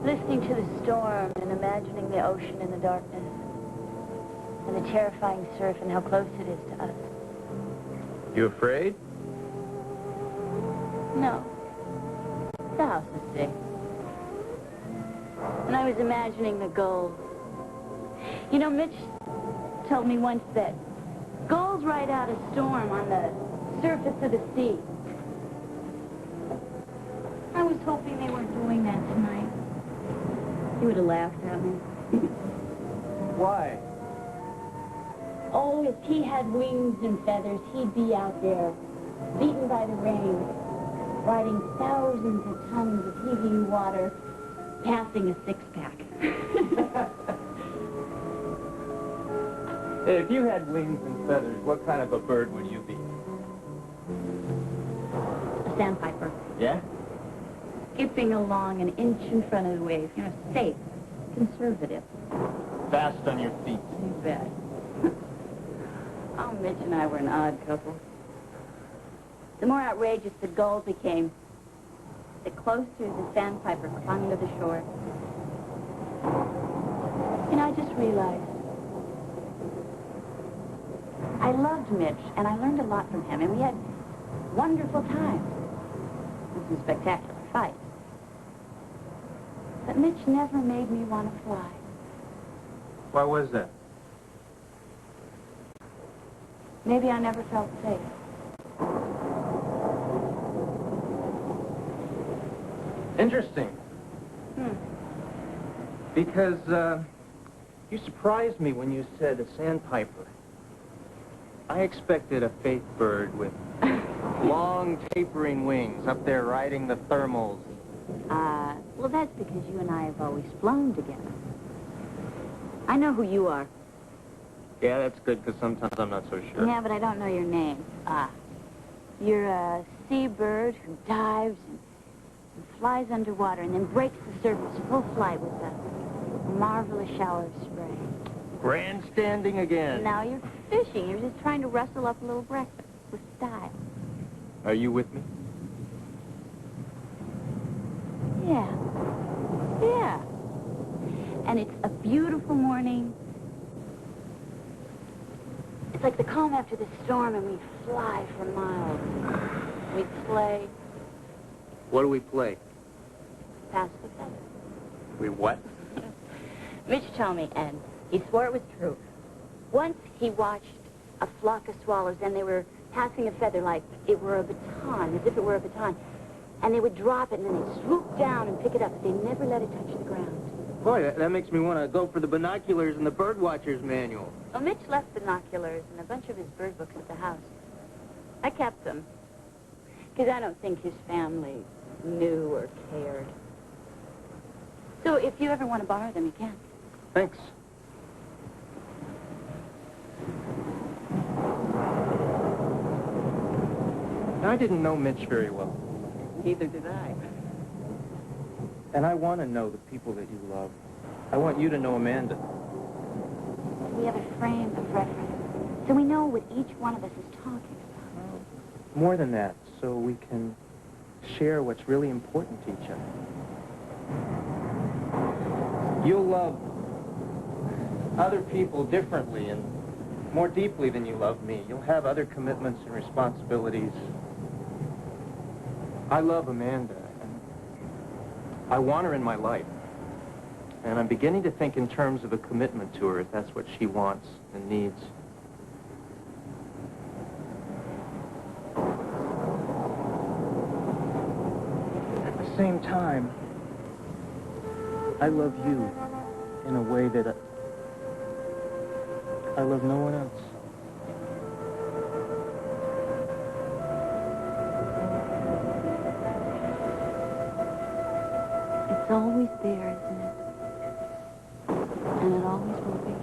Listening to the storm and imagining the ocean in the darkness. And the terrifying surf and how close it is to us. You afraid? No. The house is safe. And I was imagining the gulls. You know, Mitch told me once that gulls ride out a storm on the surface of the sea. I was hoping they weren't doing that tonight. He would have laughed at me. Why? Oh, if he had wings and feathers, he'd be out there, beaten by the rain, riding thousands of tons of heaving water, passing a six-pack. Hey, if you had wings and feathers, what kind of a bird would you be? A sandpiper. Yeah? Skipping along an inch in front of the waves. You know, safe, conservative. Fast on your feet. You bet. Oh, Mitch and I were an odd couple. The more outrageous the gulls became, the closer the sandpiper clung to the shore. And I just realized I loved Mitch, and I learned a lot from him, and we had wonderful times and some spectacular fights. But Mitch never made me want to fly. Why was that? Maybe I never felt safe. Interesting. Because, you surprised me when you said a sandpiper. I expected a faith bird with long, tapering wings up there riding the thermals. Well, that's because you and I have always flown together. I know who you are. Yeah, that's good, because sometimes I'm not so sure. Yeah, but I don't know your name. You're a seabird who dives and flies underwater and then breaks the surface full flight with a marvelous shower of spray. Grandstanding again. Now you're fishing. You're just trying to rustle up a little breakfast with style. Are you with me? Yeah. Yeah. And it's a beautiful morning. It's like the calm after the storm, and we fly for miles. We play. What do we play? Pass the feather. We what? Mitch told me, and he swore it was true. Once he watched a flock of swallows, and they were passing a feather like it were a baton, as if it were a baton. And they would drop it, and then they'd swoop down and pick it up, but they never let it touch the ground. Boy, that makes me want to go for the binoculars and the bird watcher's manual. Well, Mitch left binoculars and a bunch of his bird books at the house. I kept them, because I don't think his family knew or cared. So if you ever want to borrow them, you can. Thanks. I didn't know Mitch very well. Neither did I. And I want to know the people that you love. I want you to know Amanda. We have a frame of reference, so we know what each one of us is talking about. More than that, so we can share what's really important to each other. You'll love other people differently and more deeply than you love me. You'll have other commitments and responsibilities. I love Amanda, and I want her in my life. And I'm beginning to think in terms of a commitment to her, if that's what she wants and needs. At the same time, I love you in a way that I love no one else. It's always there, isn't it? And it always will be.